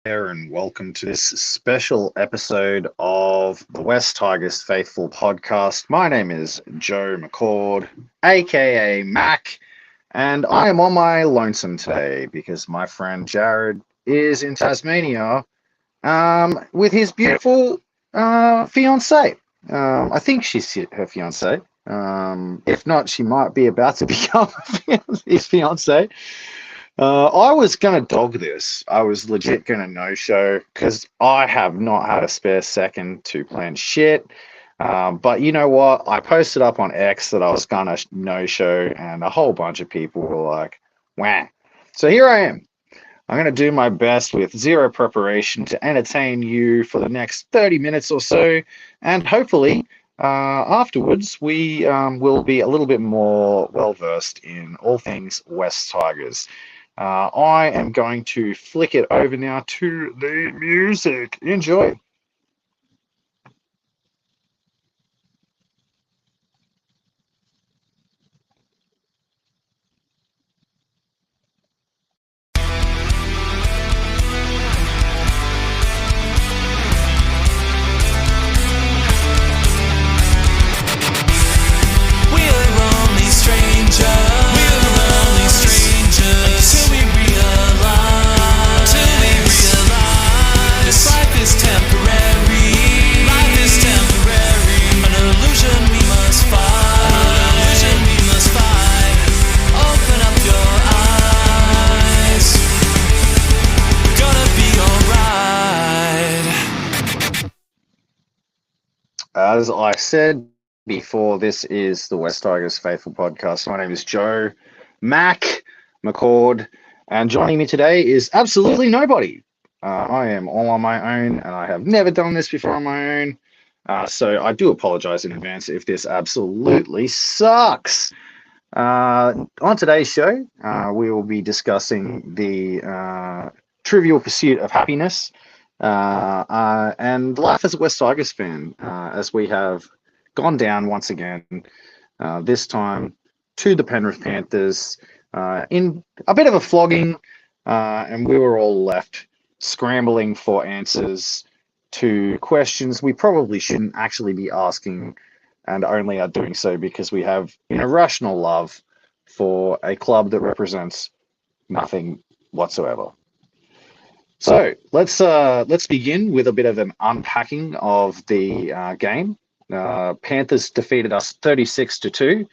there, and welcome to this special episode of the West Tigers Faithful podcast. My name is Joe McCord, aka Mac, and I am on my lonesome today because my friend Jared is in Tasmania with his beautiful fiance. I think she's her fiance. If not, she might be about to become his fiance. I was gonna dog this. I was legit gonna no show because I have not had a spare second to plan shit. But you know what? I posted up on X that I was gonna no show, and a whole bunch of people were like, "Wah!" So here I am. I'm gonna do my best with zero preparation to entertain you for the next 30 minutes or so, and hopefully. Afterwards, we will be a little bit more well versed in all things West Tigers. I am going to flick it over now to the music. Enjoy. We're only strangers till we realize life is temporary. An illusion we must fight. Open up your eyes. We're gonna be alright. As I said before, this is the West Tigers Faithful podcast. My name is Joe Mac McCord, and joining me today is absolutely nobody. I am all on my own, and I have never done this before on my own. So I do apologize in advance if this absolutely sucks. On today's show, we will be discussing the trivial pursuit of happiness and life as a West Tigers fan, as we have gone down once again, this time to the Penrith Panthers in a bit of a flogging, and we were all left scrambling for answers to questions we probably shouldn't actually be asking and only are doing so because we have an irrational love for a club that represents nothing whatsoever. So let's begin with a bit of an unpacking of the game. Panthers defeated us 36-2,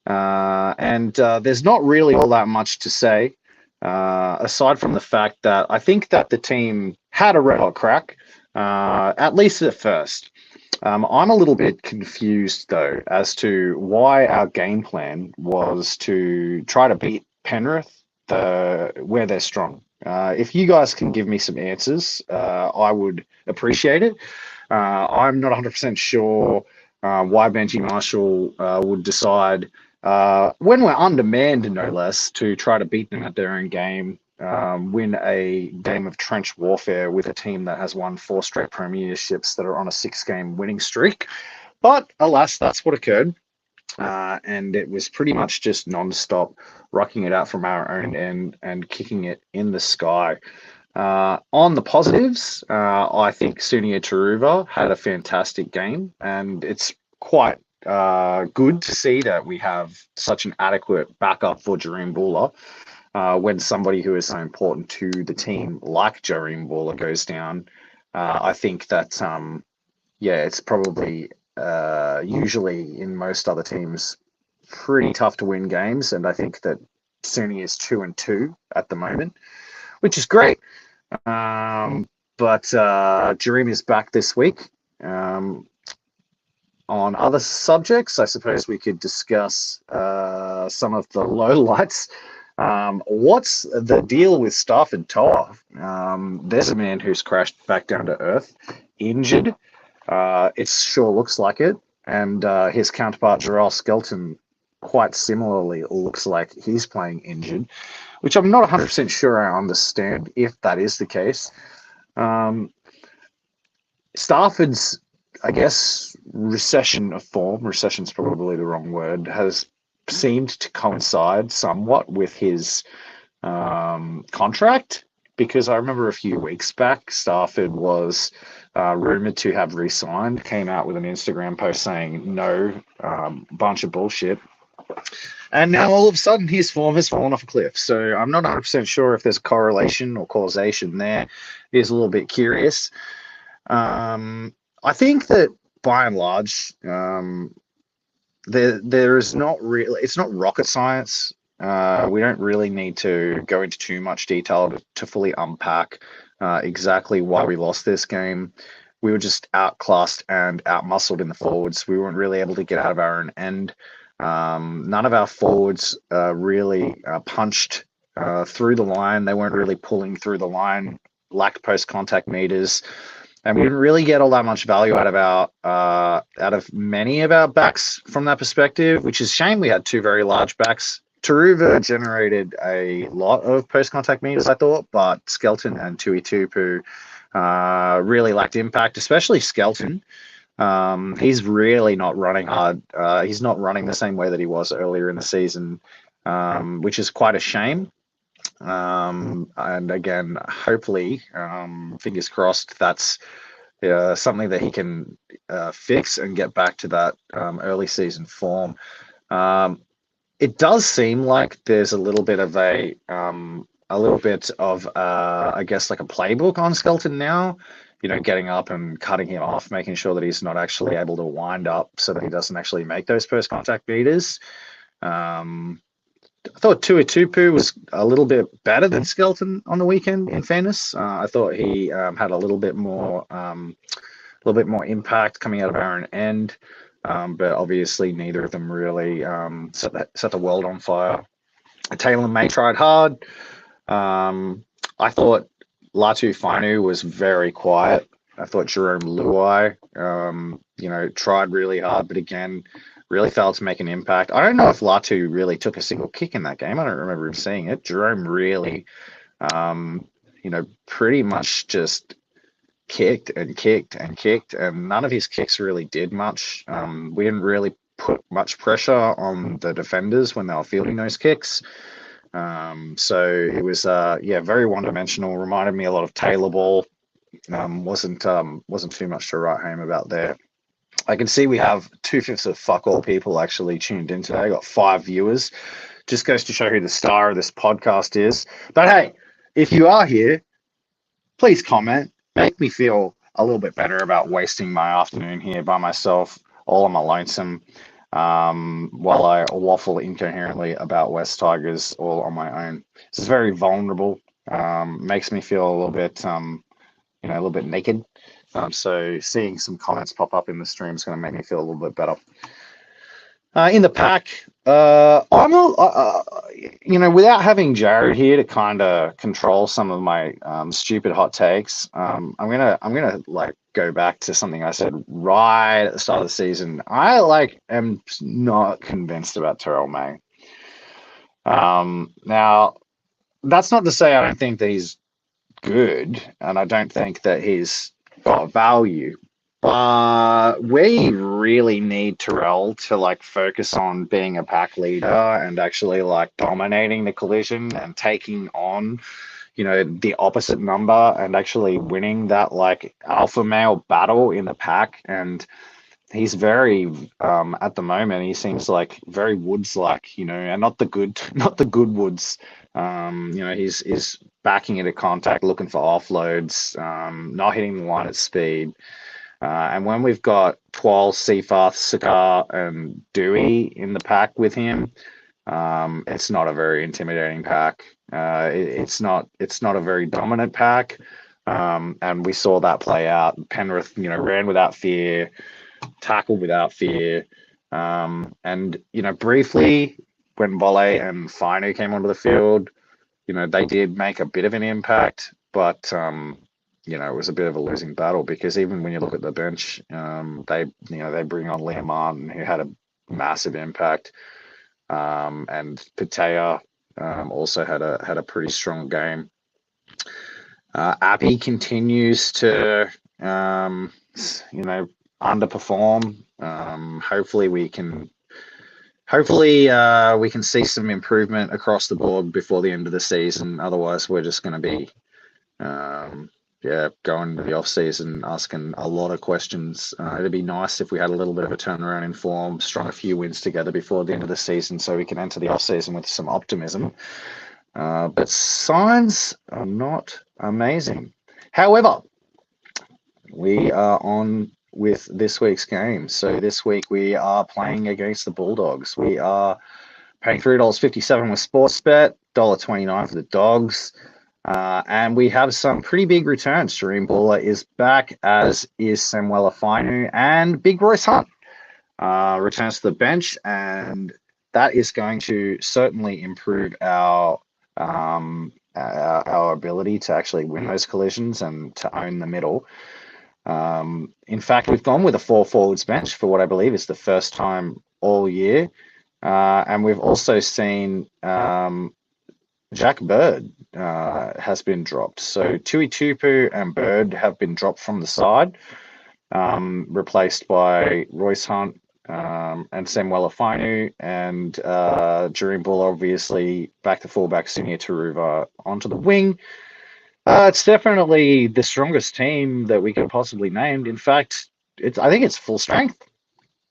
and there's not really all that much to say aside from the fact that I think that the team had a red hot crack, at least at first. I'm a little bit confused though as to why our game plan was to try to beat Penrith where they're strong. If you guys can give me some answers, I would appreciate it. I'm not 100% sure why Benji Marshall would decide, when we're undermanned, no less, to try to beat them at their own game, win a game of trench warfare with a team that has won 4 straight premierships that are on a 6-game winning streak. But alas, that's what occurred. And it was pretty much just non-stop rocking it out from our own end and kicking it in the sky. On the positives, I think Sunia Taruva had a fantastic game, and it's quite good to see that we have such an adequate backup for Jareem Buller when somebody who is so important to the team like Jareem Buller goes down. I think that, it's probably usually in most other teams pretty tough to win games, and I think that Suni is 2-2 at the moment, which is great. But Jareem is back this week. On other subjects, I suppose we could discuss some of the lowlights. What's the deal with Stafford Toa? There's a man who's crashed back down to earth, injured. It sure looks like it. And his counterpart, Jarrell Skelton, quite similarly looks like he's playing injured, which I'm not 100% sure I understand if that is the case. Stafford's, I guess, recession of form, recession's probably the wrong word, has seemed to coincide somewhat with his contract because I remember a few weeks back, Stafford was rumored to have re-signed, came out with an Instagram post saying no, bunch of bullshit. And now all of a sudden his form has fallen off a cliff. So I'm not 100% sure if there's a correlation or causation there. It is a little bit curious. I think that by and large, there is not really, it's not rocket science. We don't really need to go into too much detail to fully unpack exactly why we lost this game. We were just outclassed and outmuscled in the forwards. We weren't really able to get out of our own end. None of our forwards really punched through the line. They weren't really pulling through the line, lacked post contact meters. And we didn't really get all that much value out of many of our backs from that perspective, which is a shame. We had two very large backs. Taruva generated a lot of post-contact meters, I thought, but Skelton and Tui Tupu really lacked impact, especially Skelton. He's really not running hard. He's not running the same way that he was earlier in the season, which is quite a shame. And again, hopefully, fingers crossed, that's something that he can fix and get back to that early season form. It does seem like there's a little bit of I guess, like a playbook on Skelton now. Getting up and cutting him off, making sure that he's not actually able to wind up so that he doesn't actually make those post contact meters. I thought Tui Tupu was a little bit better than Skelton on the weekend. In fairness, I thought he had a little bit more impact coming out of our own end, but obviously neither of them really set the world on fire. Taylor May tried hard. I thought Latu Fainu was very quiet. I thought Jerome Luai, tried really hard, but again, really failed to make an impact. I don't know if Latu really took a single kick in that game. I don't remember him seeing it. Jerome really, pretty much just kicked and kicked and kicked, and none of his kicks really did much. We didn't really put much pressure on the defenders when they were fielding those kicks. So it was, very one-dimensional. Reminded me a lot of Taylor ball. Wasn't too much to write home about there. I can see we have 2/5 of fuck all people actually tuned in today. I got 5 viewers. Just goes to show who the star of this podcast is. But hey, if you are here, please comment. Make me feel a little bit better about wasting my afternoon here by myself, all on my lonesome, while I waffle incoherently about West Tigers all on my own. This is very vulnerable. Makes me feel a little bit naked. So seeing some comments pop up in the stream is going to make me feel a little bit better. In the pack, I'm not, without having Jared here to kind of control some of my stupid hot takes, I'm gonna like go back to something I said right at the start of the season. I am not convinced about Terrell May. Now, that's not to say I don't think that he's good, and I don't think that he's got value. We really need Terrell to focus on being a pack leader and actually dominating the collision and taking on, the opposite number and actually winning that alpha male battle in the pack. And he's very, at the moment, he seems very Woods-like, and not the good Woods. He's backing into contact, looking for offloads, not hitting the line at speed. And when we've got Twal, Seafarth, Sakar, and Dewey in the pack with him, it's not a very intimidating pack. It's not a very dominant pack. And we saw that play out. Penrith, ran without fear, tackled without fear. And briefly, when Bolle and Fainu came onto the field, they did make a bit of an impact, but it was a bit of a losing battle because even when you look at the bench, they bring on Liam Martin, who had a massive impact, and Patea also had a pretty strong game. Appy continues to underperform. Hopefully we can see some improvement across the board before the end of the season. Otherwise, we're just going to be Going into the off season, asking a lot of questions. It'd be nice if we had a little bit of a turnaround in form, strung a few wins together before the end of the season, so we can enter the off season with some optimism. But signs are not amazing. However, we are on with this week's game. So this week we are playing against the Bulldogs. We are paying $3.57 with Sportsbet, $1.29 for the Dogs. And we have some pretty big returns. Jareem Buller is back, as is Samuela Fainu, and Big Royce Hunt returns to the bench, and that is going to certainly improve our ability to actually win those collisions and to own the middle. In fact, we've gone with a 4 forwards bench for what I believe is the first time all year. And we've also seen Jack Bird has been dropped. So Tui Tupu and Bird have been dropped from the side, replaced by Royce Hunt and Samuela Fainu, and Jareem Buller, obviously, back to fullback, Sunia Taruva onto the wing. It's definitely the strongest team that we could possibly name. In fact, I think it's full strength.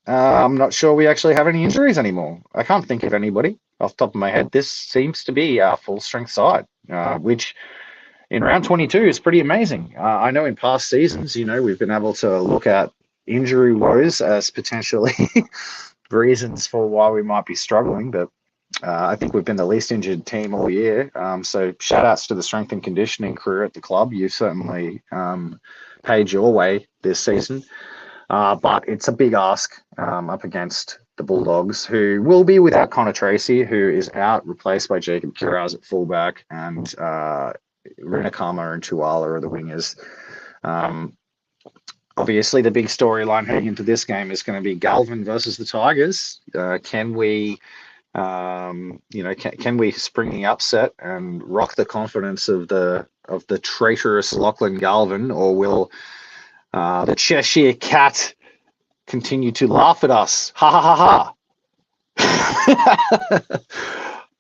I'm not sure we actually have any injuries anymore. I can't think of anybody off the top of my head. This seems to be our full strength side, which in round 22 is pretty amazing. I know in past seasons, we've been able to look at injury woes as potentially reasons for why we might be struggling, but I think we've been the least injured team all year. So shout outs to the strength and conditioning crew at the club. You've certainly paid your way this season. But it's a big ask up against the Bulldogs, who will be without Connor Tracy, who is out, replaced by Jacob Kiraz at fullback, and Runakama and Tuala are the wingers. Obviously, the big storyline heading into this game is going to be Galvin versus the Tigers. Can we spring the upset and rock the confidence of the traitorous Lachlan Galvin, or will the Cheshire Cat continue to laugh at us? Ha ha ha ha!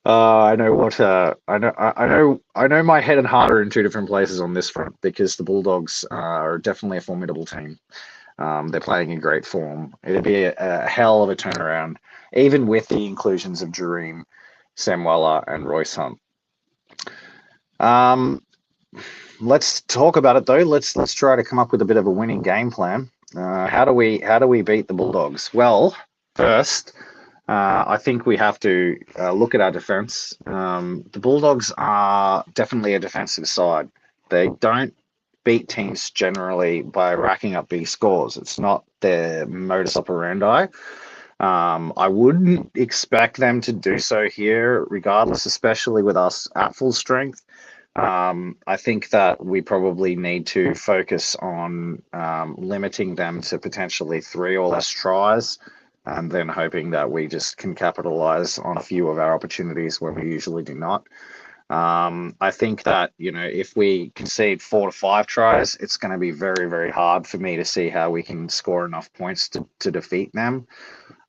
I know my head and heart are in two different places on this front, because the Bulldogs are definitely a formidable team. They're playing in great form. It'd be a hell of a turnaround, even with the inclusions of Jareem, Samuela, and Royce Hunt. Let's talk about it though. Let's try to come up with a bit of a winning game plan. How do we beat the Bulldogs? Well, first, I think we have to look at our defense. The Bulldogs are definitely a defensive side. They don't beat teams generally by racking up big scores. It's not their modus operandi. I wouldn't expect them to do so here, regardless, especially with us at full strength. I think that we probably need to focus on limiting them to potentially 3 or less tries, and then hoping that we just can capitalize on a few of our opportunities when we usually do not. I think that, if we concede 4 to 5 tries, it's going to be very, very hard for me to see how we can score enough points to defeat them.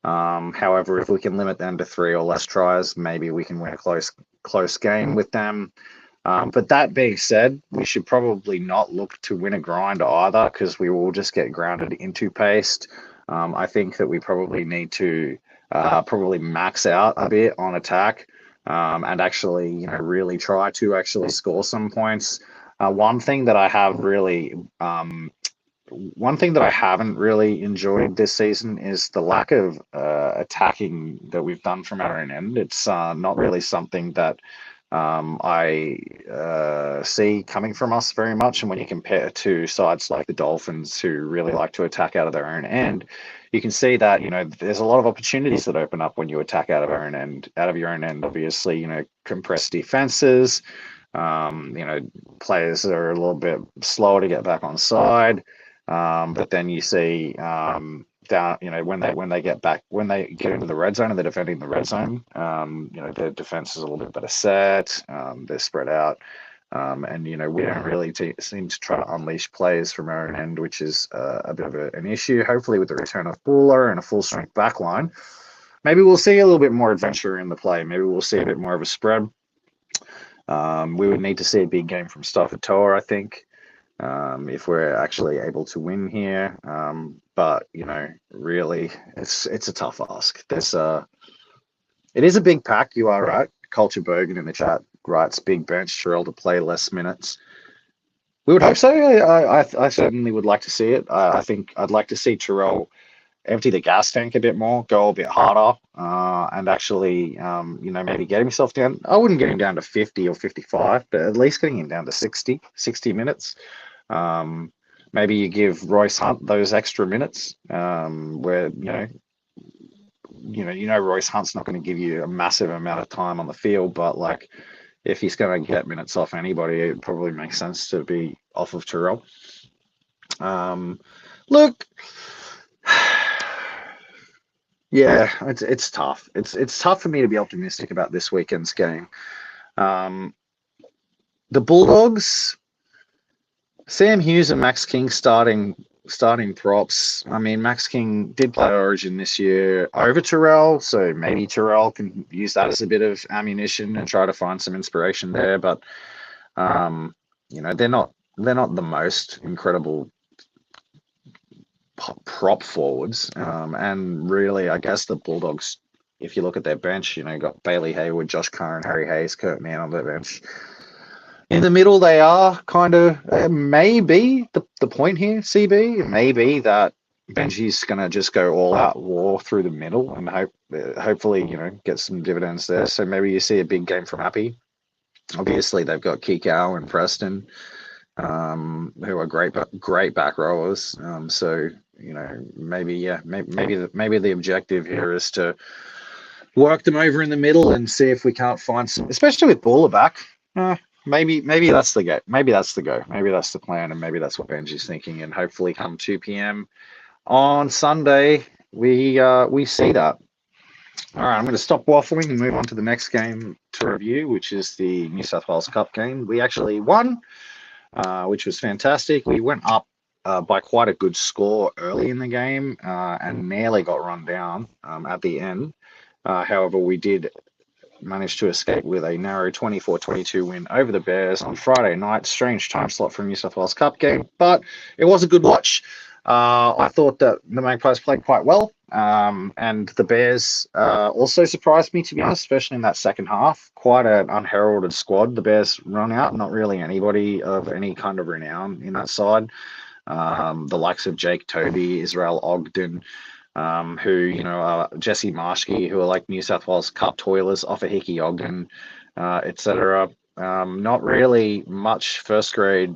However, if we can limit them to 3 or less tries, maybe we can win a close game with them. But that being said, we should probably not look to win a grind either, because we will just get grounded into paste. I think that we probably need to probably max out a bit on attack, and actually, really try to actually score some points. One thing that I haven't really enjoyed this season is the lack of attacking that we've done from our own end. It's not really something that I see coming from us very much. And when you compare it to sides like the Dolphins, who really like to attack out of their own end, you can see that, there's a lot of opportunities that open up when you attack out of your own end. Obviously, compressed defenses, players are a little bit slower to get back on side. But then you see down, when they get into the red zone and they're defending the red zone, their defense is a little bit better set. They're spread out. And we don't really seem to try to unleash players from our own end, which is a bit of an issue. Hopefully, with the return of Buller and a full strength backline, maybe we'll see a little bit more adventure in the play. Maybe we'll see a bit more of a spread. We would need to see a big game from Stafford Toa, I think, if we're actually able to win here. But really, it's a tough ask. It is a big pack. You are right. Culture Bergen in the chat writes big bench Terrell to play less minutes. We would hope so. I certainly would like to see it. I think I'd like to see Terrell empty the gas tank a bit more, go a bit harder, and actually, maybe get himself down. I wouldn't get him down to 50 or 55, but at least getting him down to 60 minutes. Maybe you give Royce Hunt those extra minutes, where Royce Hunt's not going to give you a massive amount of time on the field, but like if he's going to get minutes off anybody, it probably makes sense to be off of Terrell. Look. Yeah, it's tough. It's tough for me to be optimistic about this weekend's game. The Bulldogs, Sam Hughes and Max King starting props. I mean, Max King did play Origin this year over Terrell, so maybe Terrell can use that as a bit of ammunition and try to find some inspiration there. But they're not the most incredible prop forwards, and really, I guess the Bulldogs, if you look at their bench, got Bailey Hayward, Josh Curran, Harry Hayes, Kurt Mann on their bench. In the middle, they are kind of maybe the point here, CB. Maybe that Benji's going to just go all out war through the middle and hopefully get some dividends there. So maybe you see a big game from Happy. Obviously, they've got Kikau and Preston, who are great back rowers. So maybe the objective here is to work them over in the middle and see if we can't find some, especially with Baller back. Maybe that's the go. Maybe that's the go. Maybe that's the plan, and maybe that's what Benji's thinking. And hopefully, come 2 p.m. on Sunday, we see that. All right, I'm going to stop waffling and move on to the next game to review, which is the New South Wales Cup game. We actually won, which was fantastic. We went up by quite a good score early in the game and nearly got run down at the end. However, we did manage to escape with a narrow 24-22 win over the Bears on Friday night. Strange time slot for a New South Wales Cup game, but it was a good watch. I thought that the Magpies played quite well, and the Bears also surprised me, to be honest, especially in that second half. Quite an unheralded squad. The Bears run out, not really anybody of any kind of renown in that side. The likes of Jake Toby, Israel Ogden, who, Jesse Marshke, who are like New South Wales Cup toilers, off a Hickey Ogden, etc. Not really much first grade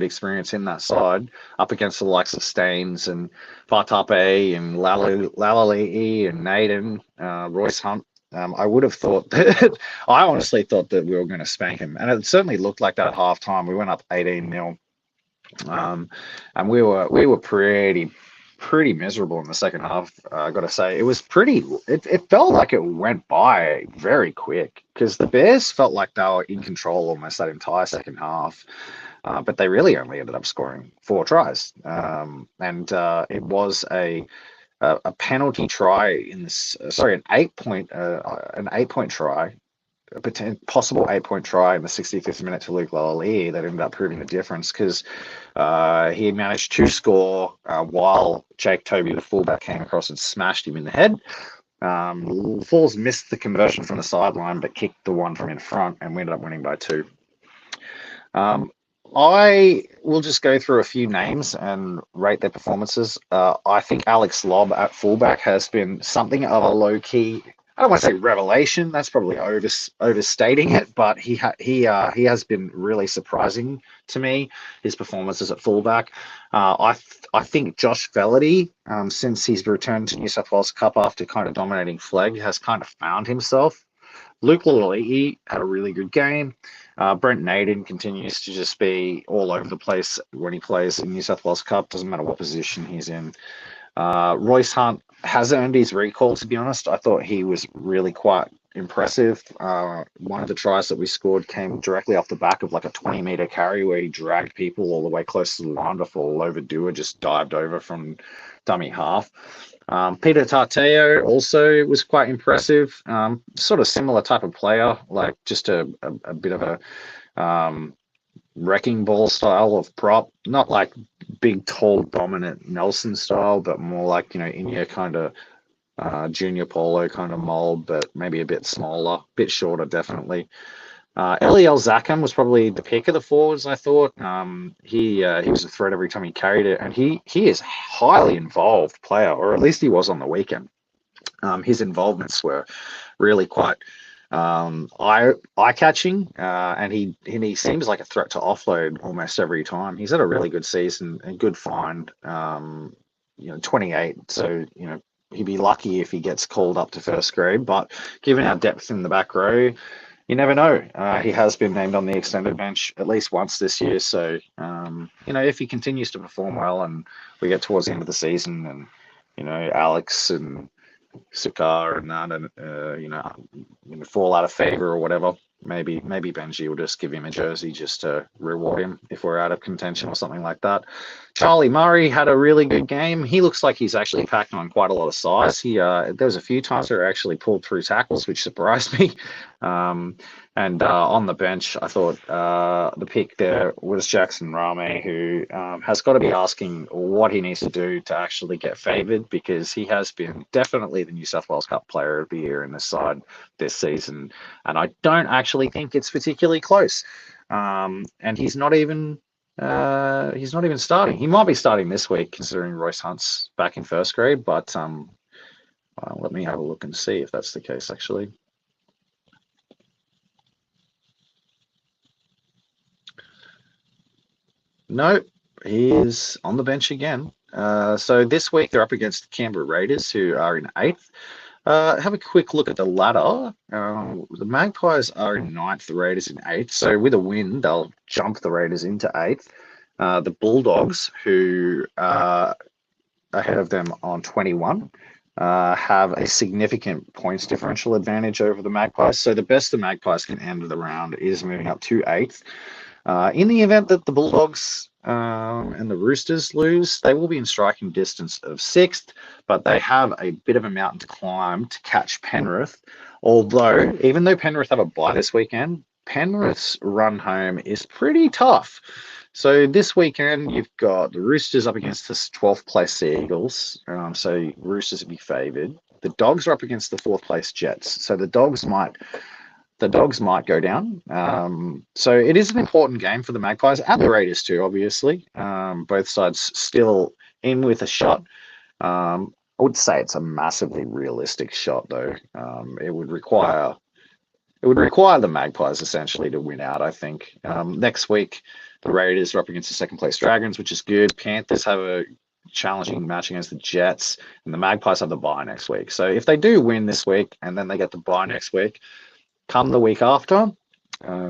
experience in that side, up against the likes of Staines and Fatape and Lalali'i and Naden, Royce Hunt. I would have thought that I honestly thought that we were going to spank him, and it certainly looked like that at halftime. We went up 18-0. And we were pretty miserable in the second half. I got to say, it felt like it went by very quick because the Bears felt like they were in control almost that entire second half, but they really only ended up scoring 4 tries, and it was a penalty try an 8-point try. A possible 8-point try in the 65th minute to Luke Lalali'i that ended up proving the difference because he managed to score while Jake Toby, the fullback, came across and smashed him in the head. Falls missed the conversion from the sideline but kicked the one from in front, and we ended up winning by 2. I will just go through a few names and rate their performances. I think Alex Lobb at fullback has been something of a low-key, I don't want to say revelation. That's probably overstating it, but he has been really surprising to me. His performances at fullback. I think Josh Vellaty, since he's returned to New South Wales Cup after kind of dominating Flegg, has kind of found himself. Luke Lalali'i had a really good game. Brent Naden continues to just be all over the place when he plays in New South Wales Cup. Doesn't matter what position he's in. Royce Hunt has earned his recall, to be honest. I thought he was really quite impressive. One of the tries that we scored came directly off the back of like a 20-meter carry where he dragged people all the way close to the line before Loverdua just dived over from dummy half. Peter Tarteo also was quite impressive. Sort of similar type of player, like just a bit of a wrecking ball style of prop, not like big, tall, dominant Nelson style, but more like, in your kind of junior polo kind of mold, but maybe a bit smaller, bit shorter, definitely. Eliel Zakem was probably the pick of the forwards, I thought. He was a threat every time he carried it, and he is a highly involved player, or at least he was on the weekend. His involvements were really quite eye catching, and he seems like a threat to offload almost every time. He's had a really good season and good find. 28, so he'd be lucky if he gets called up to first grade. But given our depth in the back row, you never know. He has been named on the extended bench at least once this year. So, if he continues to perform well and we get towards the end of the season and, Alex and Sukar and that, and fall out of favor or whatever, maybe Benji will just give him a jersey just to reward him if we're out of contention or something like that. Charlie Murray had a really good game. He looks like he's actually packed on quite a lot of size. There was a few times where he actually pulled through tackles, which surprised me. And on the bench, I thought the pick there was Jackson Rame, who has got to be asking what he needs to do to actually get favoured, because he has been definitely the New South Wales Cup Player of the Year in this side this season, and I don't actually think it's particularly close. And he's not even starting. He might be starting this week, considering Royce Hunt's back in first grade. But let me have a look and see if that's the case, actually. No, he is on the bench again. So this week they're up against the Canberra Raiders, who are in 8th. Have a quick look at the ladder. The Magpies are in 9th, the Raiders in 8th. So with a win, they'll jump the Raiders into 8th. The Bulldogs, who are ahead of them on 21, have a significant points differential advantage over the Magpies. So the best the Magpies can end of the round is moving up to 8th. In the event that the Bulldogs and the Roosters lose, they will be in striking distance of 6th, but they have a bit of a mountain to climb to catch Penrith. Although, even though Penrith have a bye this weekend, Penrith's run home is pretty tough. So this weekend, you've got the Roosters up against the 12th place Sea Eagles. So Roosters would be favoured. The Dogs are up against the 4th place Jets. So the Dogs might go down. So it is an important game for the Magpies and the Raiders too, obviously. Both sides still in with a shot. I would say it's a massively realistic shot, though. It would require the Magpies essentially to win out, I think. Next week, the Raiders are up against the 2nd place Dragons, which is good. Panthers have a challenging match against the Jets, and the Magpies have the bye next week. So if they do win this week and then they get the bye next week, come the week after,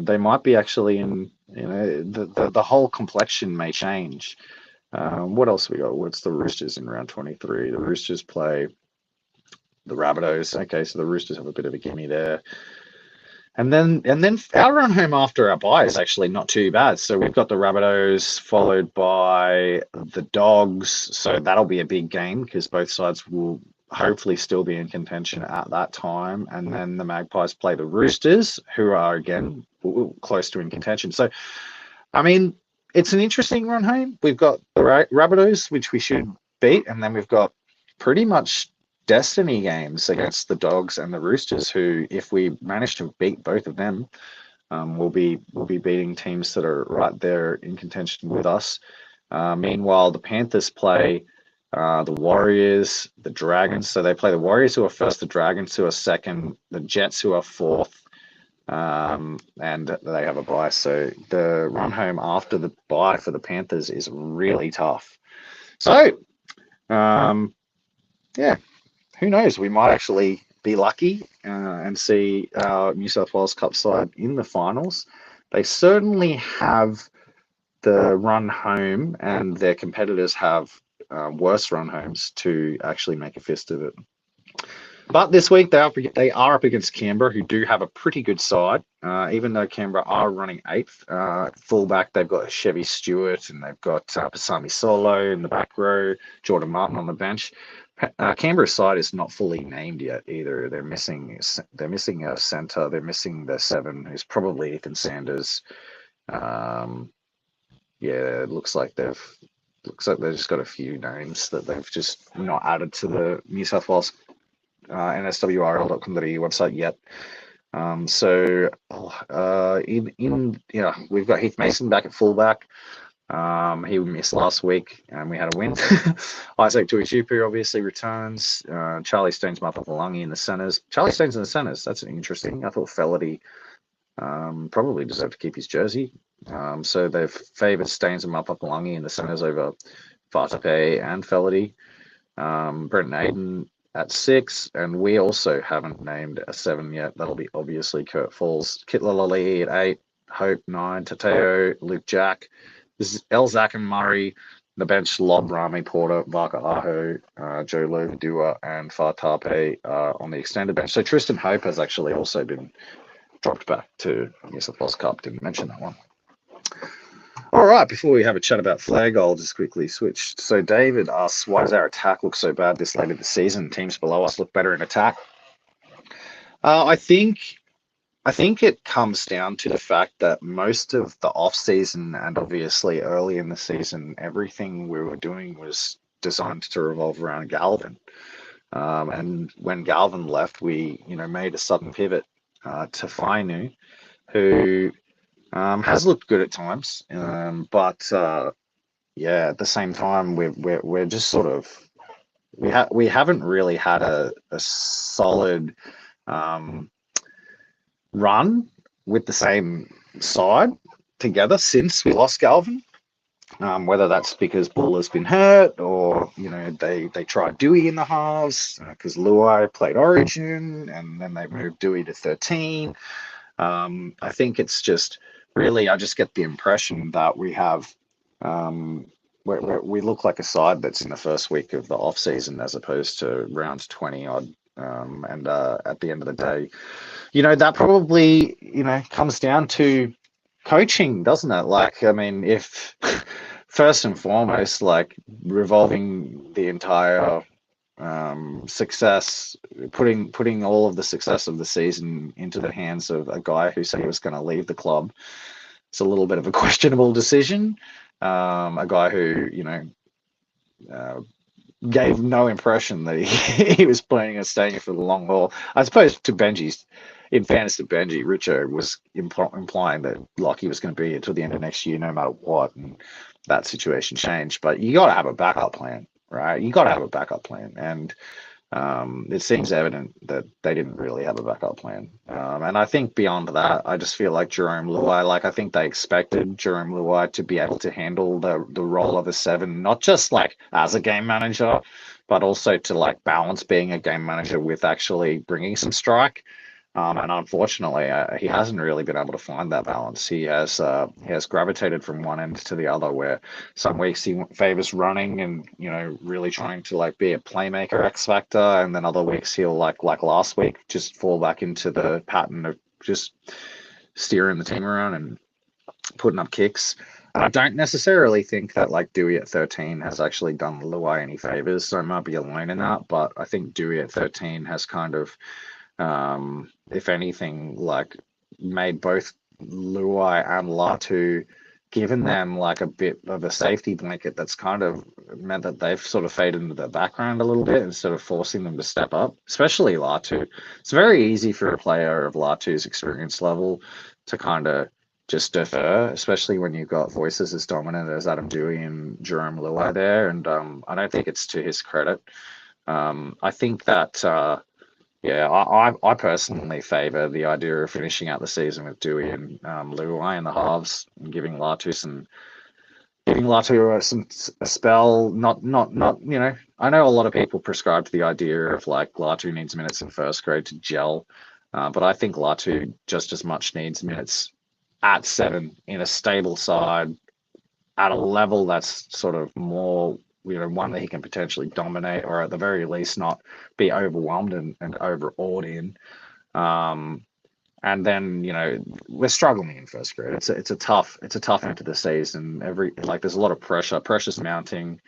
they might be actually in, the whole complexion may change. What else we got? What's the Roosters in round 23? The Roosters play the Rabbitohs. Okay, so the Roosters have a bit of a gimme there. And then our run home after our bye is actually not too bad. So we've got the Rabbitohs followed by the Dogs. So that'll be a big game because both sides will hopefully still be in contention at that time. And then the Magpies play the Roosters, who are again close to in contention. So, I mean, it's an interesting run home. We've got the Rabbitohs, which we should beat, and then we've got pretty much destiny games against the Dogs and the Roosters, who, if we manage to beat both of them, we'll be beating teams that are right there in contention with us. Meanwhile, the Panthers play the Warriors, the Dragons. So they play the Warriors, who are first, the Dragons, who are second, the Jets, who are fourth, and they have a bye. So the run home after the bye for the Panthers is really tough. So, yeah, who knows? We might actually be lucky and see our New South Wales Cup side in the finals. They certainly have the run home, and their competitors have worse run homes to actually make a fist of it. But this week they are up against Canberra, who do have a pretty good side. Even though Canberra are running eighth, fullback they've got Chevy Stewart and they've got Pasami Solo in the back row, Jordan Martin on the bench. Canberra's side is not fully named yet either. They're missing a centre. They're missing the 7, who's probably Ethan Sanders. Yeah, it looks like they've just got a few names that they've just not added to the New South Wales nswrl.com.au website yet. We've got Heath Mason back at fullback. He missed last week and we had a win. Isaac Tuichupu obviously returns. Charlie Stone's Mapapalungi in the centres. Charlie Stone's in the centres. That's interesting. I thought Felity probably deserved to keep his jersey. So they've favoured Staines and Mapapalungi in the centres over Fatape and Felity. Brenton Aiden at 6, and we also haven't named a 7 yet. That'll be obviously Kurt Falls. Kitlalali at 8, Hope 9, Tateo, Luke Jack. This is Elzak and Murray. The bench, Lob, Rami Porter, Vaka Aho, Joe Lovadua, and Fatape on the extended bench. So Tristan Hope has actually also been dropped back to New South Wales Cup. Didn't mention that one. All right, before we have a chat about flag, I'll just quickly switch. So David asks, why does our attack look so bad this late in the season? Teams below us look better in attack. I think it comes down to the fact that most of the off-season and obviously early in the season, everything we were doing was designed to revolve around Galvin. And when Galvin left, we made a sudden pivot to Fainu, who has looked good at times, but at the same time, we're just sort of we haven't really had a solid run with the same side together since we lost Galvin. Whether that's because Bull has been hurt or they tried Dewey in the halves because Luai played Origin and then they moved Dewey to 13. I think it's just really, I just get the impression that we have, we look like a side that's in the first week of the off season as opposed to round 20 odd. And at the end of the day, that probably, comes down to coaching, doesn't it? Like, I mean, if first and foremost, like revolving the entire success, putting all of the success of the season into the hands of a guy who said he was going to leave the club, it's a little bit of a questionable decision. A guy who gave no impression that he was planning on staying for the long haul. I suppose in fairness to Benji, Richo was implying that Lockie was going to be here till the end of next year no matter what, and that situation changed. But you got to have a backup plan. Right, you got to have a backup plan, and it seems evident that they didn't really have a backup plan. And I think beyond that, I just feel like Jerome Luai, I think they expected Jerome Luai to be able to handle the role of a 7, not just like as a game manager, but also to balance being a game manager with actually bringing some strike. And unfortunately, he hasn't really been able to find that balance. He has gravitated from one end to the other, where some weeks he favors running and really trying to be a playmaker X factor, and then other weeks he'll like last week just fall back into the pattern of just steering the team around and putting up kicks. And I don't necessarily think that Dewey at 13 has actually done Luai any favors, so I might be alone in that. But I think Dewey at 13 has kind of if anything, made both Luai and Latu, given them a bit of a safety blanket that's kind of meant that they've sort of faded into the background a little bit instead of forcing them to step up, especially Latu. It's very easy for a player of Latu's experience level to kind of just defer, especially when you've got voices as dominant as Adam Dewey and Jerome Luai there. And I don't think it's to his credit. I think that I personally favour the idea of finishing out the season with Dewey and Luai in the halves, and giving Latu a spell. Not I know a lot of people prescribe to the idea of Latu needs minutes in first grade to gel, but I think Latu just as much needs minutes at 7 in a stable side at a level that's sort of more one that he can potentially dominate, or at the very least not be overwhelmed and overawed in. And then we're struggling in first grade. It's a tough end to the season. There's a lot of pressure. Pressure's mounting.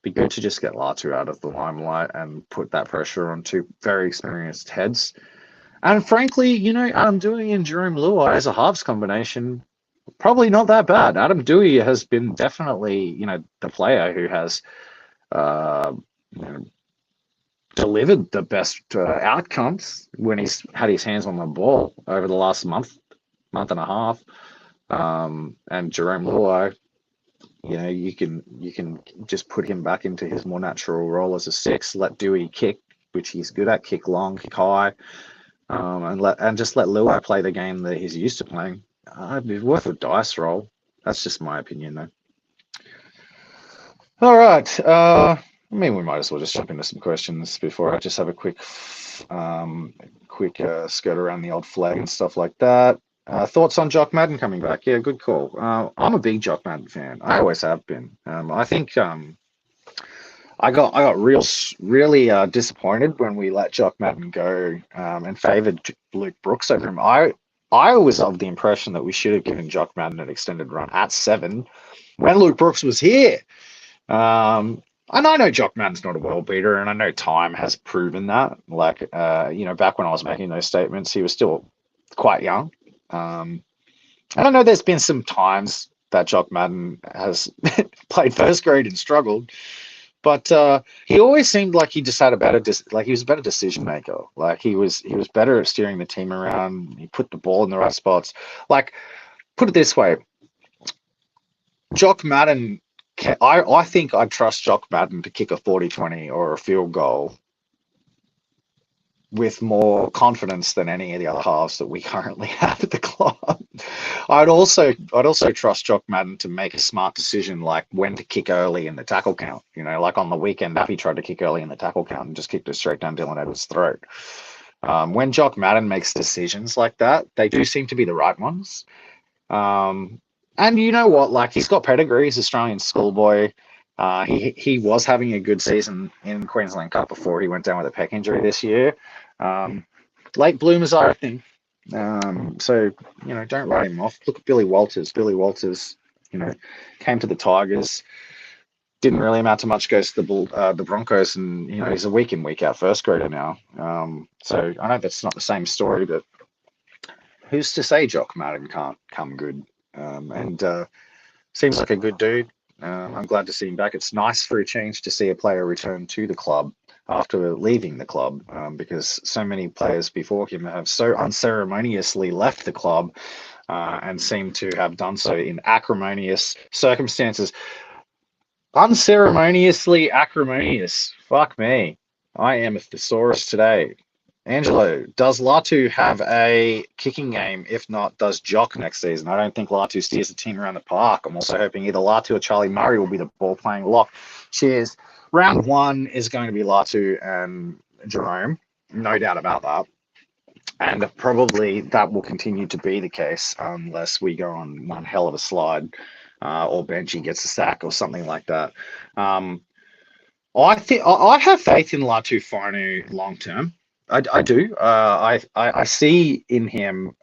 Be good to just get Latu out of the limelight and put that pressure on two very experienced heads. And frankly, Adam Dewey and Jerome Luai as a halves combination, probably not that bad. Adam Dewey has been definitely, the player who has you know, delivered the best outcomes when he's had his hands on the ball over the last month and a half. And Jerome Luai, you can just put him back into his more natural role as a six. Let Dewey kick, which he's good at, kick long, kick high, and just let Luai play the game that he's used to playing. It'd be worth a dice roll. That's just my opinion, though. All right. I mean, we might as well just jump into some questions before I just have a quick skirt around the old flag and stuff like that. Thoughts on Jock Madden coming back? Yeah, good call. I'm a big Jock Madden fan. I always have been. I think I got really disappointed when we let Jock Madden go and favoured Luke Brooks over him. I was of the impression that we should have given Jock Madden an extended run at 7 when Luke Brooks was here. And I know Jock Madden's not a world beater, and I know time has proven that. Back when I was making those statements, he was still quite young. And I know there's been some times that Jock Madden has played first grade and struggled, but he always seemed like he just had he was a better decision maker. Like he was better at steering the team around. He put the ball in the right spots. Like, put it this way, Jock Madden. I think I'd trust Jock Madden to kick a 40-20 or a field goal with more confidence than any of the other halves that we currently have at the club. I'd also trust Jock Madden to make a smart decision, like when to kick early in the tackle count. Like on the weekend, Appy tried to kick early in the tackle count and just kicked it straight down Dylan Edwards' throat. When Jock Madden makes decisions like that, they do seem to be the right ones. And you know what? Like, he's got pedigree. He's Australian schoolboy. He was having a good season in Queensland Cup before he went down with a pec injury this year. Late bloomers, I think. So don't write him off. Look at Billy Walters. Billy Walters, came to the Tigers. Didn't really amount to much. Goes to the Broncos, and he's a week in, week out first grader now. So I know that's not the same story, but who's to say Jock Madden can't come good? And seems like a good dude. I'm glad to see him back. It's nice for a change to see a player return to the club after leaving the club, because so many players before him have so unceremoniously left the club and seem to have done so in acrimonious circumstances. Unceremoniously acrimonious. Fuck me. I am a thesaurus today. Angelo, does Latu have a kicking game? If not, does Jock next season? I don't think Latu steers the team around the park. I'm also hoping either Latu or Charlie Murray will be the ball-playing lock. Cheers. Round 1 is going to be Latu and Jerome. No doubt about that. And probably that will continue to be the case unless we go on one hell of a slide or Benji gets a sack or something like that. I have faith in Latu Finu long term. I do. I see in him.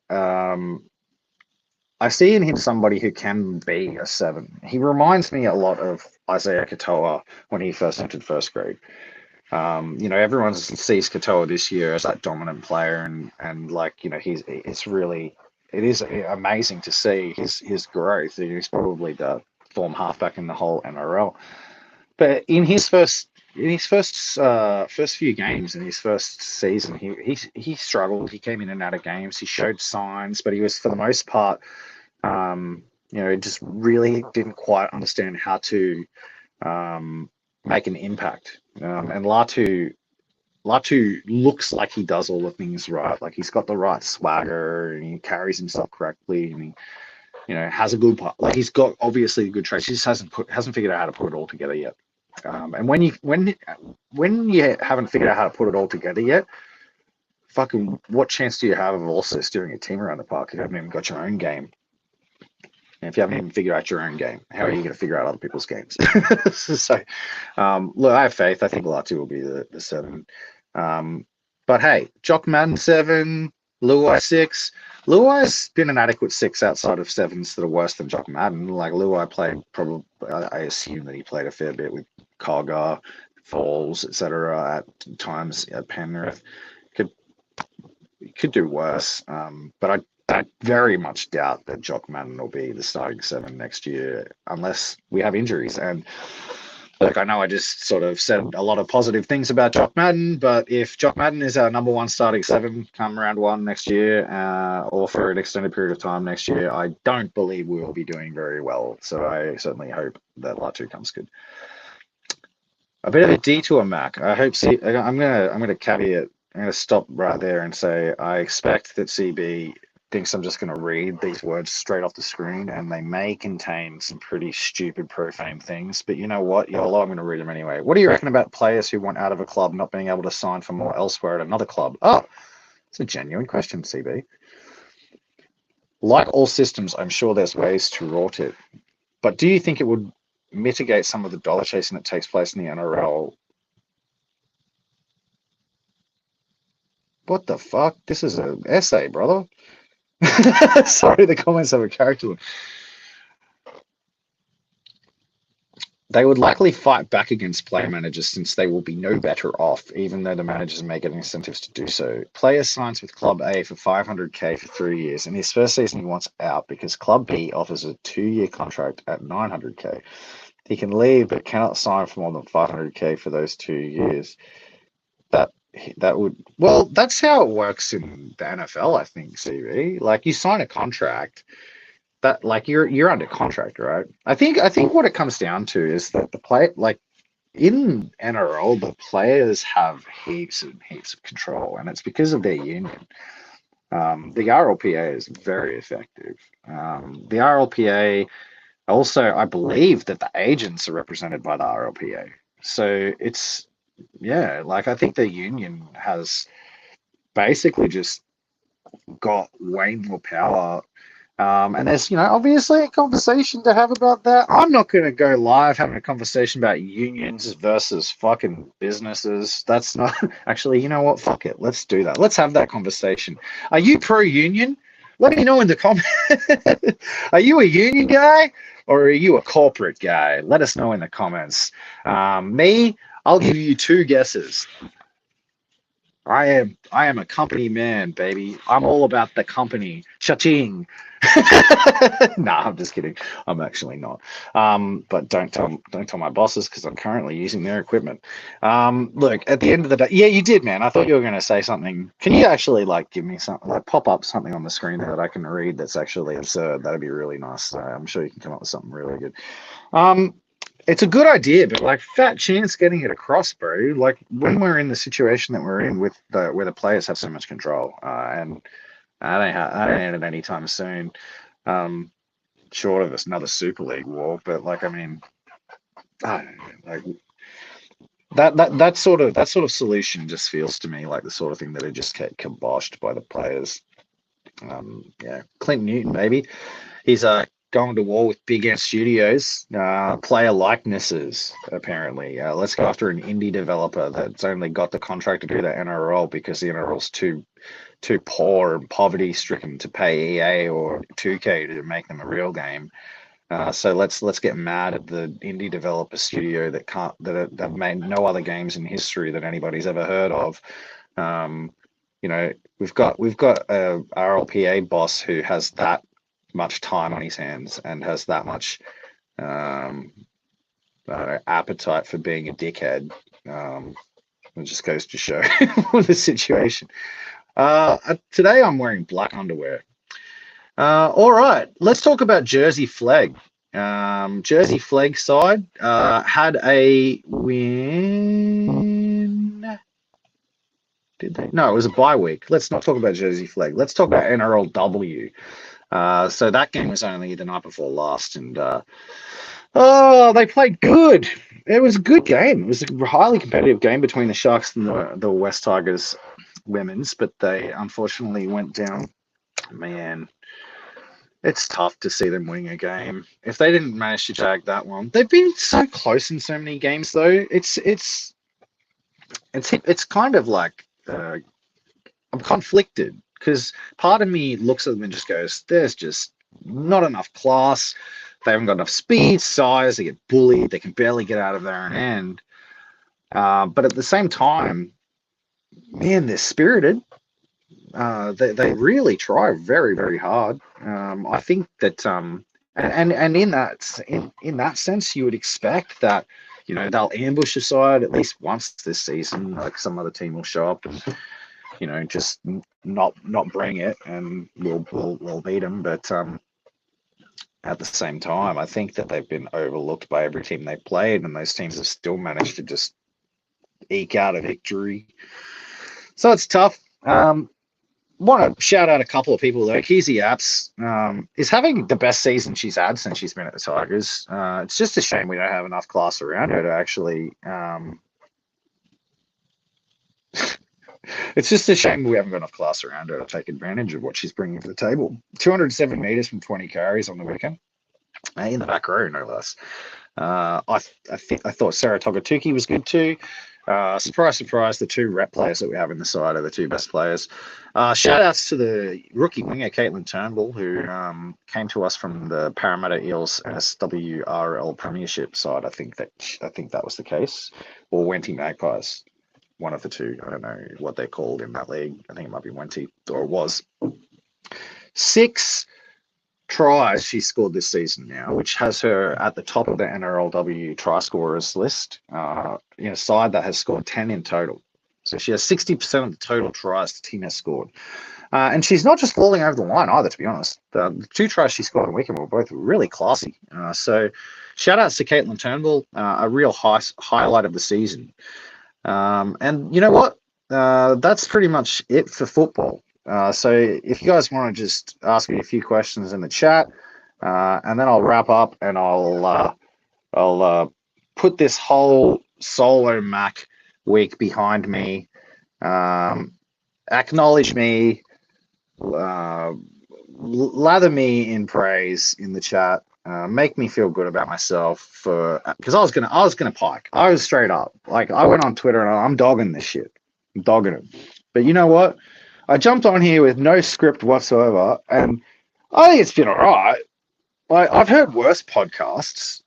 I see in him somebody who can be a 7. He reminds me a lot of Isaiah Katoa when he first entered first grade. Everyone sees Katoa this year as that dominant player, and it is amazing to see his growth. He's probably the form halfback in the whole NRL. But in his first few games in his first season, he struggled. He came in and out of games. He showed signs, but he was, for the most part, just really didn't quite understand how to make an impact. And Latu looks like he does all the things right. Like, he's got the right swagger, and he carries himself correctly, and he has a good part. Like, he's got obviously good traits. He just hasn't figured out how to put it all together yet. And when you haven't figured out how to put it all together yet, fucking what chance do you have of also steering a team around the park if you haven't even got your own game? if you haven't even figured out your own game, how are you going to figure out other people's games? So, look, I have faith. I think Latu will be the 7. But hey, Jock Madden 7, Luai 6. Luai's been an adequate 6 outside of 7s that are worse than Jock Madden. Like Luai played probably, I assume that he played a fair bit with Cogger, Falls, etc. at times at Penrith. Could do worse, but I very much doubt that Jock Madden will be the starting 7 next year unless we have injuries. And look, I know I just sort of said a lot of positive things about Jock Madden, but if Jock Madden is our number 1 starting 7 come round 1 next year, or for an extended period of time next year, I don't believe we will be doing very well. So I certainly hope that Latu comes good. A bit of a detour, Mac. I hope. I'm gonna caveat. I'm going to stop right there and say I expect that CB thinks I'm just going to read these words straight off the screen, and they may contain some pretty stupid, profane things. But you know what? YOLO, I'm going to read them anyway. What do you reckon about players who want out of a club not being able to sign for more elsewhere at another club? Oh, it's a genuine question, CB. Like all systems, I'm sure there's ways to rort it. But do you think it would mitigate some of the dollar chasing that takes place in the NRL? What the fuck? This is an essay, brother. Sorry, the comments have a character. They would likely fight back against player managers since they will be no better off, even though the managers may get incentives to do so. Player signs with Club A for $500K for 3 years. In his first season, he wants out because Club B offers a 2-year contract at $900K. He can leave but cannot sign for more than $500K for those 2 years. That would, well, that's how it works in the NFL, I think, CV. Like you sign a contract that like you're under contract, right? I think what it comes down to is that the play like in NRL, the players have heaps and heaps of control, and it's because of their union. The RLPA is very effective. The RLPA also, I believe that the agents are represented by the RLPA. So it's, yeah, like I think the union has basically just got way more power. And there's, obviously a conversation to have about that. I'm not going to go live having a conversation about unions versus fucking businesses. That's not actually, you know what? Fuck it. Let's do that. Let's have that conversation. Are you pro-union? Let me know in the comments. Are you a union guy or are you a corporate guy? Let us know in the comments. Me, I'll give you 2 guesses. I am a company man, baby. I'm all about the company. Cha-ching. Nah, I'm just kidding. I'm actually not. But don't tell my bosses because I'm currently using their equipment. Look, at the end of the day, yeah, you did, man. I thought you were going to say something. Can you actually give me something, pop up something on the screen that I can read that's actually absurd? That'd be really nice. I'm sure you can come up with something really good. It's a good idea, but fat chance getting it across, bro. Like when we're in the situation that we're in with where the players have so much control, and I don't end it anytime soon. Short of another Super League war, but I don't know, that sort of solution just feels to me like the sort of thing that would just get kiboshed by the players. Yeah, Clint Newton, maybe he's going to war with Big Ant Studios, player likenesses, apparently. Let's go after an indie developer that's only got the contract to do the NRL because the NRL's too poor and poverty-stricken to pay EA or 2K to make them a real game. So let's get mad at the indie developer studio that made no other games in history that anybody's ever heard of. We've got a RLPA boss who has that much time on his hands and has that much appetite for being a dickhead. It just goes to show the situation. Today I'm wearing black underwear. All right, let's talk about Jersey Flegg. Jersey Flegg side had a win. Did they? No, it was a bye week. Let's not talk about Jersey Flegg. Let's talk about NRLW. So that game was only the night before last, and they played good. It was a good game. It was a highly competitive game between the Sharks and the West Tigers women's, but they unfortunately went down. Man, it's tough to see them winning a game if they didn't manage to jag that one. They've been so close in so many games, though. It's kind of like I'm conflicted because part of me looks at them and just goes, "There's just not enough class. They haven't got enough speed, size. They get bullied. They can barely get out of their own end." But at the same time, man, they're spirited. They really try very, very hard. I think that and in that sense, you would expect that they'll ambush a side at least once this season. Like some other team will show up and just not bring it, and we'll beat them. But at the same time, I think that they've been overlooked by every team they've played, and those teams have still managed to just eke out a victory. So it's tough. Want to shout out a couple of people though. Keezy Apps is having the best season she's had since she's been at the Tigers. It's just a shame we don't have enough class around her to actually. It's just a shame we haven't got enough class around her to take advantage of what she's bringing to the table. 207 meters from 20 carries on the weekend, in the back row, no less. I thought Sarah Togatuki was good too. Surprise, surprise, the two rep players that we have in the side are the two best players. Shout outs to the rookie winger, Caitlin Turnbull, who came to us from the Parramatta Eels SWRL Premiership side. I think that was the case. Or Wenty Magpies. One of the two. I don't know what they're called in that league. I think it might be Wenty, or it was. 6 tries she scored this season now, which has her at the top of the NRLW try scorers list in a side that has scored 10 in total. So she has 60% of the total tries the team has scored. And she's not just falling over the line either, to be honest. The 2 tries she scored on the weekend were both really classy. So shout outs to Caitlin Turnbull, a real highlight of the season. And you know what? That's pretty much it for football. So if you guys want to just ask me a few questions in the chat, and then I'll wrap up and I'll put this whole solo Mac week behind me. Acknowledge me, lather me in praise in the chat. Make me feel good about myself because I was gonna pike. I was straight up like I went on Twitter and I'm dogging this shit. I'm dogging it. But you know what? I jumped on here with no script whatsoever, and I think it's been all right. I've heard worse podcasts.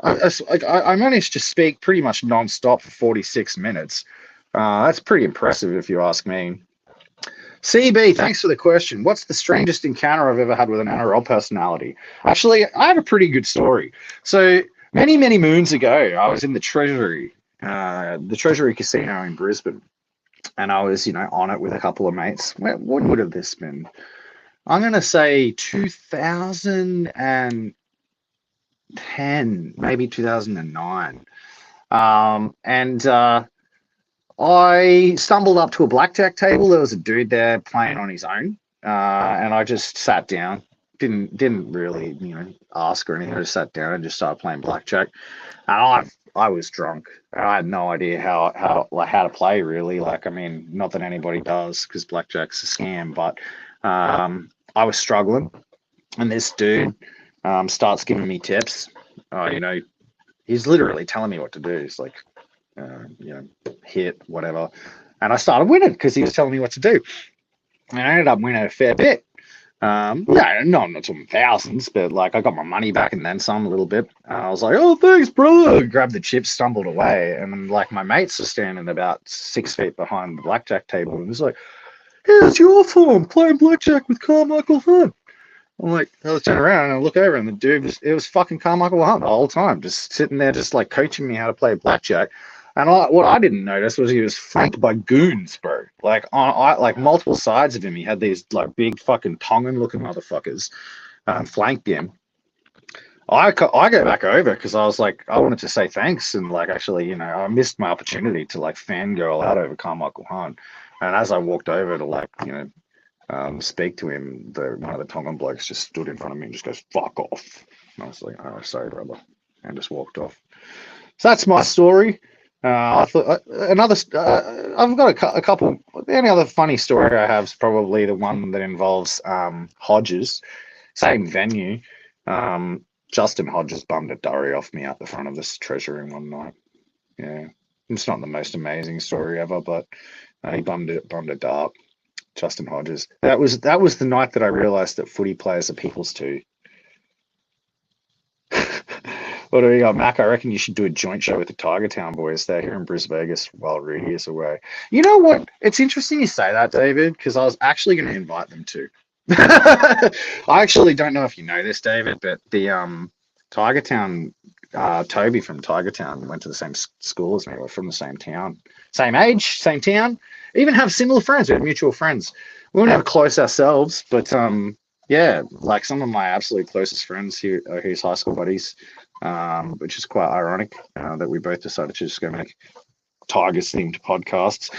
I managed to speak pretty much non-stop for 46 minutes. That's pretty impressive if you ask me. CB, thanks for the question. What's the strangest encounter I've ever had with an NRL personality? Actually, I have a pretty good story. So many, many moons ago, I was in the Treasury Casino in Brisbane. And I was, on it with a couple of mates. What would have this been? I'm going to say 2010, maybe 2009. And I stumbled up to a blackjack table. There was a dude there playing on his own. And I just sat down. Didn't really, ask or anything. I just sat down and just started playing blackjack. And I was drunk. I had no idea how to play really. Not that anybody does because blackjack's a scam, but I was struggling, and this dude starts giving me tips. He's literally telling me what to do. He's like, hit whatever, and I started winning because he was telling me what to do, and I ended up winning a fair bit. I'm not talking thousands, but I got my money back and then some a little bit. I was like, "Oh, thanks, brother." Grabbed the chips, stumbled away, and then my mates are standing about 6 feet behind the blackjack table, and it's like, "Here's your form playing blackjack with Carmichael Hunt." I'm like, I turn around and I look over, and the dude it was fucking Carmichael Hunt the whole time, just sitting there, just coaching me how to play blackjack. And what I didn't notice was he was flanked by goons, bro. On multiple sides of him, he had these big fucking Tongan-looking motherfuckers flanked him. I go back over because I was like, I wanted to say thanks and actually, I missed my opportunity to fangirl out over Carmichael Hunt. And as I walked over to speak to him, one of the Tongan blokes just stood in front of me and just goes, "Fuck off." And I was like, "Oh, sorry, brother," and just walked off. So that's my story. I thought I've got a couple. The only other funny story I have is probably the one that involves Hodges. same venue. Justin Hodges bummed a durry off me out the front of this treasure room one night. Yeah, it's not the most amazing story ever, but he bummed a dart. Justin Hodges. That was the night that I realised that footy players are peoples too. What do we got, Mac? I reckon you should do a joint show with the Tiger Town boys. They're here in Brisbane Vegas while Rudy is away. You know what? It's interesting you say that, David, because I was actually going to invite them too. I actually don't know if you know this, David, but the Tiger Town, Toby from Tiger Town went to the same school as me. We're from the same town, same age, same town. Even have similar friends. We have mutual friends. We weren't ever close ourselves, but yeah, like some of my absolute closest friends here are his high school buddies, which is quite ironic that we both decided to just go make Tigers themed podcasts.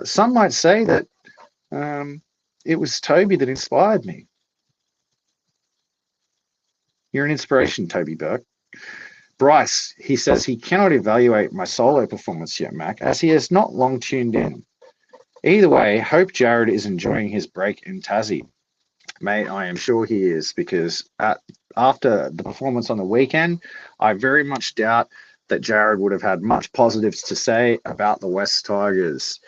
Some might say that it was Toby that inspired me. You're an inspiration, Toby Burke. Bryce, he says he cannot evaluate my solo performance yet, Mac, as he has not long tuned in. Either way, hope Jared is enjoying his break in Tassie. Mate, I am sure he is, because after the performance on the weekend, I very much doubt that Jared would have had much positives to say about the West Tigers.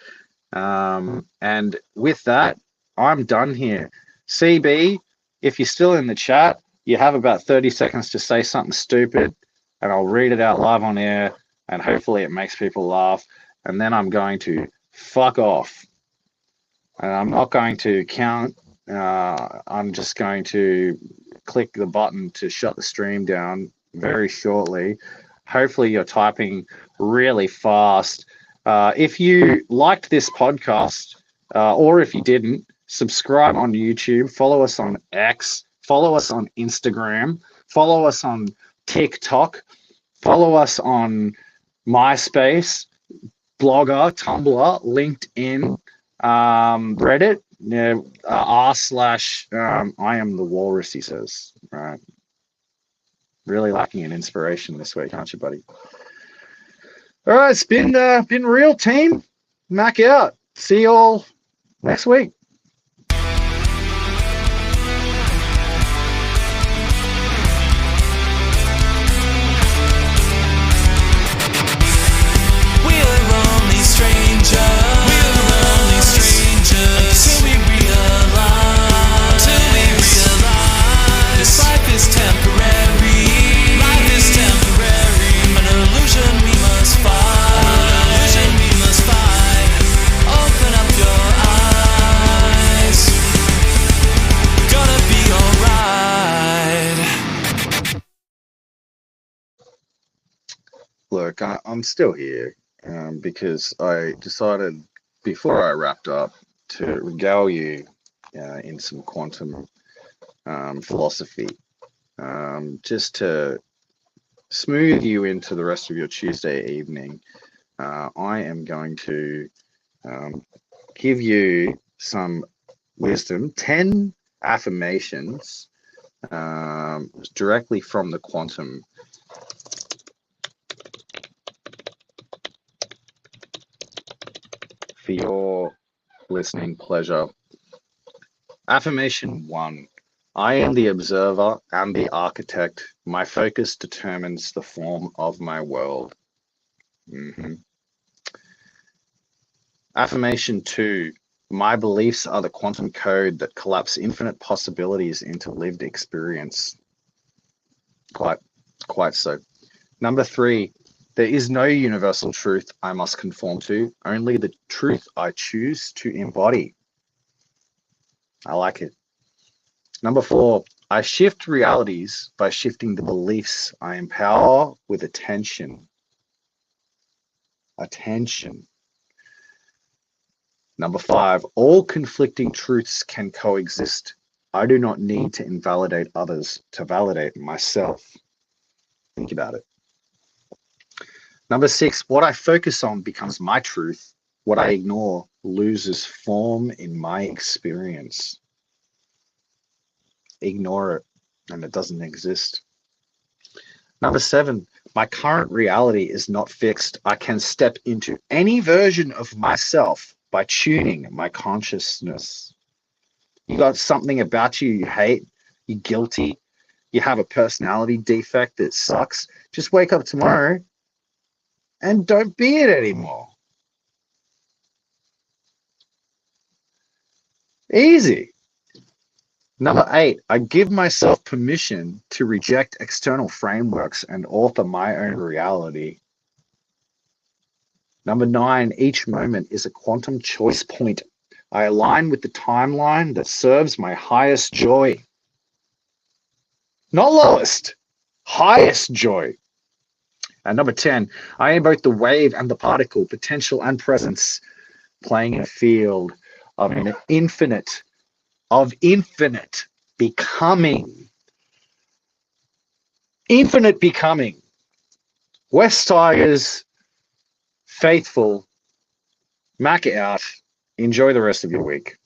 And with that, I'm done here. CB, if you're still in the chat, you have about 30 seconds to say something stupid, and I'll read it out live on air, and hopefully it makes people laugh. And then I'm going to fuck off. And I'm not going to count. I'm just going to click the button to shut the stream down very shortly. Hopefully you're typing really fast. If you liked this podcast, or if you didn't, subscribe on YouTube, follow us on X, follow us on Instagram, follow us on TikTok, follow us on MySpace, Blogger, Tumblr, LinkedIn, Reddit. Yeah, r/I am the walrus, he says. Right. Really lacking in inspiration this week, aren't you, buddy? All right, it's been real, team. Mac out. See you all next week. Look, I'm still here because I decided before I wrapped up to regale you in some quantum philosophy, just to smooth you into the rest of your Tuesday evening. I am going to give you some wisdom, 10 affirmations directly from the quantum. For your listening pleasure. Affirmation 1. I am the observer and the architect. My focus determines the form of my world. Affirmation 2. My beliefs are the quantum code that collapse infinite possibilities into lived experience. Quite so. Number 3. There is no universal truth I must conform to, only the truth I choose to embody. I like it. Number 4, I shift realities by shifting the beliefs I empower with attention. Attention. Number 5, all conflicting truths can coexist. I do not need to invalidate others to validate myself. Think about it. Number 6, what I focus on becomes my truth. What I ignore loses form in my experience. Ignore it, and it doesn't exist. Number 7, my current reality is not fixed. I can step into any version of myself by tuning my consciousness. You got something about you hate, you're guilty, you have a personality defect that sucks, just wake up tomorrow and don't be it anymore. Easy. Number 8, I give myself permission to reject external frameworks and author my own reality. Number 9, each moment is a quantum choice point. I align with the timeline that serves my highest joy. Not lowest, highest joy. And number 10, I am both the wave and the particle, potential and presence, playing in a field of an infinite becoming. Infinite becoming. West Tigers, faithful, Mac out. Enjoy the rest of your week.